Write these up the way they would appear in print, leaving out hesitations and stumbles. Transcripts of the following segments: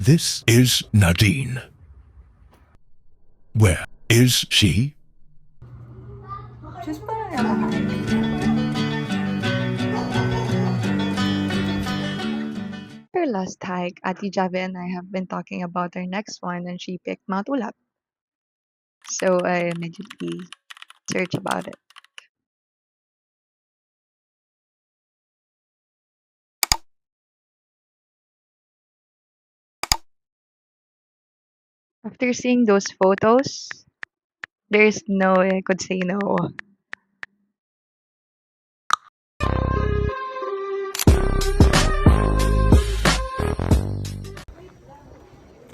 This is Nadine. Where is she? She's fine. Her last hike, Ati Jave and I have been talking about our next one and she picked Mount Ulap. So I immediately searched about it. After seeing those photos, there's no way I could say no.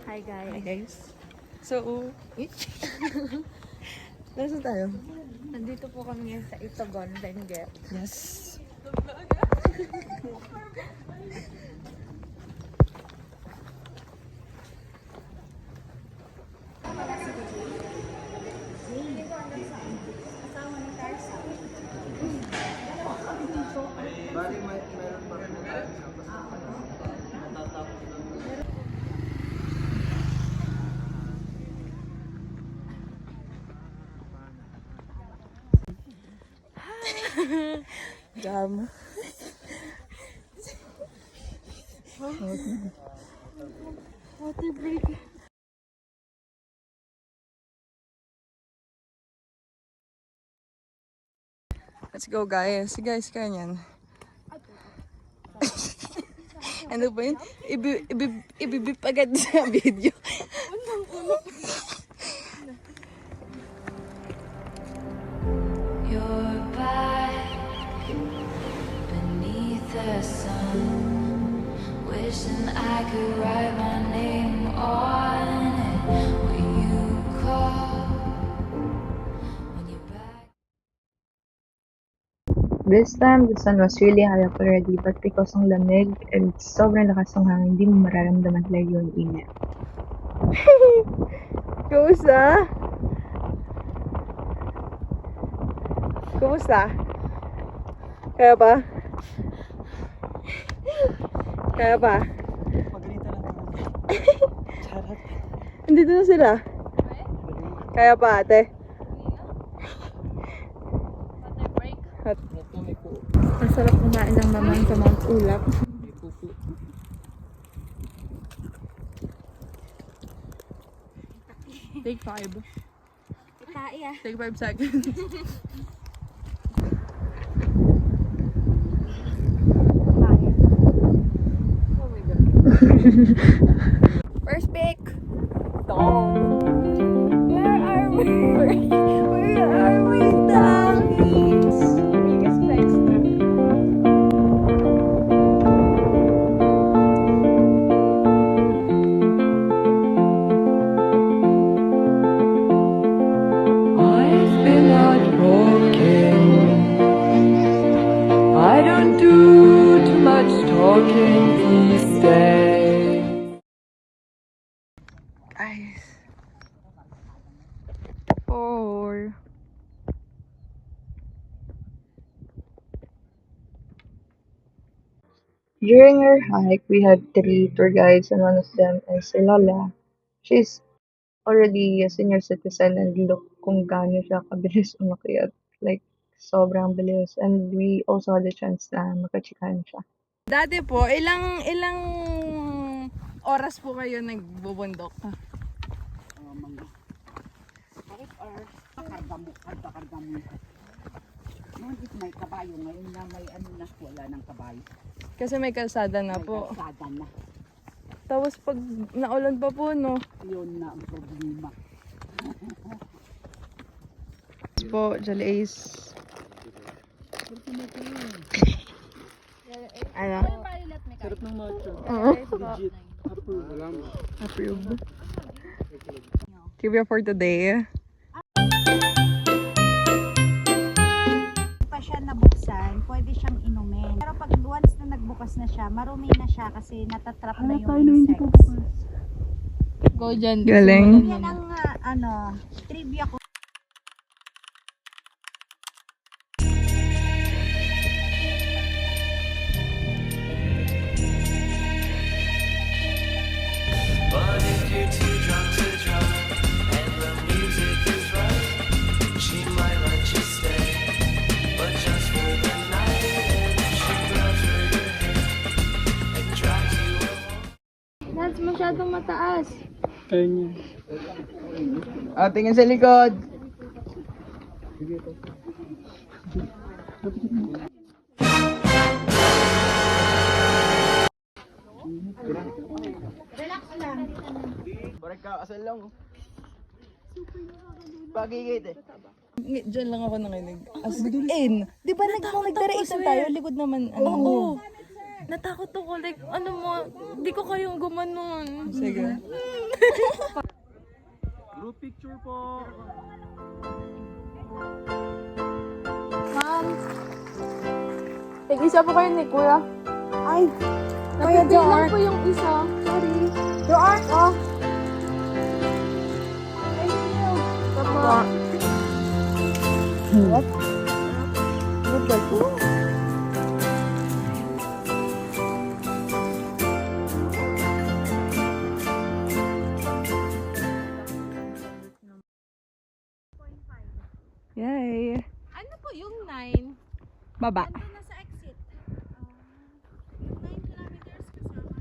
Hi guys. Hi guys. So, nasa tayo? Nandito po kami ngayon sa Itogon, Benguet. Yes. Jam. Water break. Let's go guys. Guys, kanyan. Ano ba yun? Ibibip agad sa video. You're back beneath the sun, wishing I could write my name on it when you call, when you're back. This time, the sun was really high up already, but because ng lamig and sobrang lakas ng hangin, hindi mo mararamdaman talaga yung init. Kumusta? Kumusta? Kaya pa? Kaya pa? Andito na sila. Kaya pa ate? Masarap kumain lang naman sa Mount Ulap. Take 5. Itai ah. Take 5 seconds. First pick. Where are we? Where are we, darlings? Biggest flex na. I've been heartbroken. I don't do too much talking these days. Guys. 4. During our hike, we had 3 tour guides and one of them is si Lola. She's already a senior citizen and look kung gaano siya kabilis umakyat. Like, sobrang bilis. And we also had the chance na makachikan siya. Dati po, ilang oras po kayo nagbubundok? Karga mo. Noon is may kabayo, ngayon na may ano na, wala ng kabayo. Kasi may kalsada na May po. kalsada na. Tapos pag naulan pa po, no? Yun na ang problema. Po, Jolly Ace. Ano? Sarap ng matcha. Legit. Approve. Trivia for today. Pa siya nabuksan, pwede siyang inumin. Pero pag once na nagbukas na siya, marumi na siya kasi natatrap na yung insects. Go dyan. Galing. Yan ang trivia ko. That's masyadong mataas. Tingin sa likod. Parang kakasal lang. Pagigit eh. Diyan lang ako nakinig. As in, di ba nagdaraisan tayo? Likod naman, ano? Oo. Natakot ako. Like, ano mo, di ko kayong gumanon. Sige. Group picture po. Ma'am. Tig-isa po kayo ni Kuya. Ay, Napipil lang po yung isa. Sorry. Joart, oh. Tapa. Yay. Ano po yung 9? Baba. Ito na sa exit. Yung 9 kilometers kasama.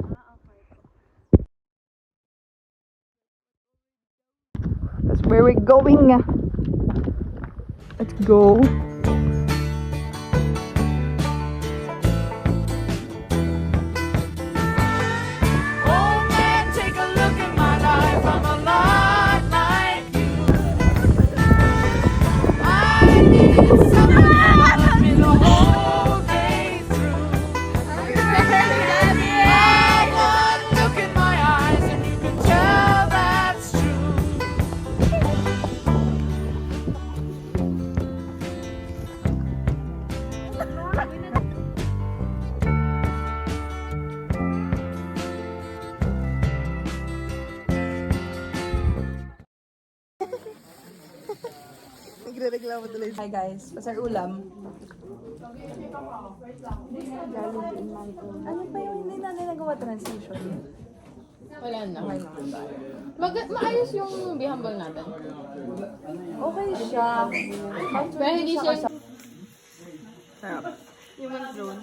Okay. That's where we're going. Let's go. Nagre-reklamo tuloy. Hi guys, pasar ulam. Ano pa yung hindi natin nagawa transition? Wala na. Maayos yung bihambal natin. Okay siya. Pero hindi siya... Sarap. Yung drone.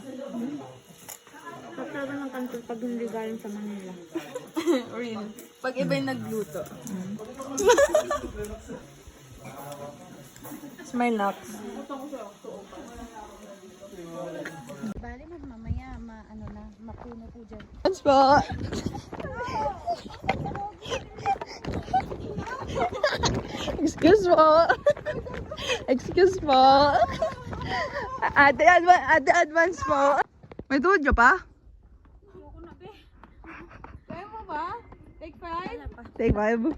Kapag ng kanto pag hindi galing sa Manila. Real. Pag iba yung nagluto. Smile knocks. Bali, mamaya, mapuno po dyan. Thanks po. Excuse po. Excuse po. Ate advance po. May tuhod ka pa? Kaya mo ba? Take 5? Take 5.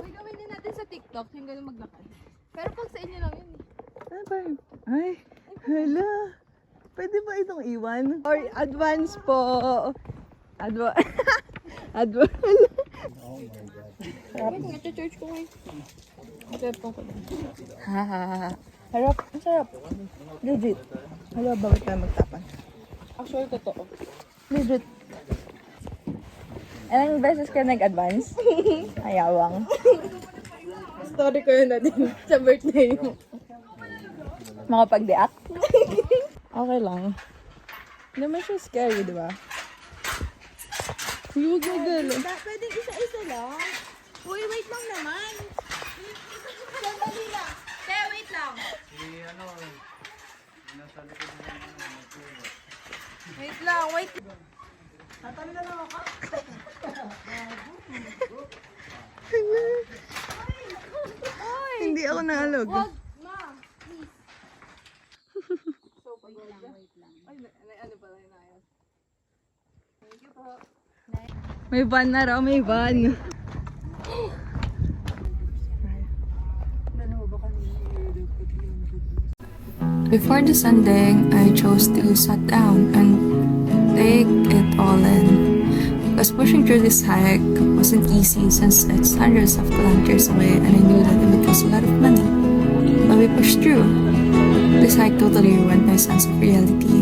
Uy, gawin din natin sa TikTok yung gano'n maglakad. Pero pag sa inyo lang yun eh. Ano ba? Ay, hala. Pwede ba itong iwan? Or advance po. Advance. Sarap. Ito-church ko ngayon. Ito ko lang. Hahaha. Harap. Ang sarap. Legit. Hala, bawat tayo magtapan. Actually, totoo. Legit. Ilang beses ka nag-advance? Ayawang. Story ko yun na din sa birthday mo. Mga pag-deact? Okay lang. Hindi naman siya scary, di ba? Huwag mo galo. Pwede isa-isa lang. Uy, wait lang naman. Sandali lang. Te, wait lang. Wait lang, wait. Hindi ako naalog. Wag, ma. May van na raw, may van. Before descending, I chose to sit down and take it all in. Because pushing through this hike wasn't easy since it's hundreds of kilometers away and I knew that it would cost a lot of money. But we pushed through. This hike totally ruined my sense of reality.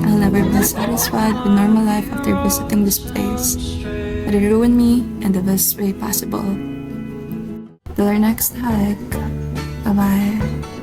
I'll never be satisfied with normal life after visiting this place. But it ruined me in the best way possible. Till our next hike. Bye-bye.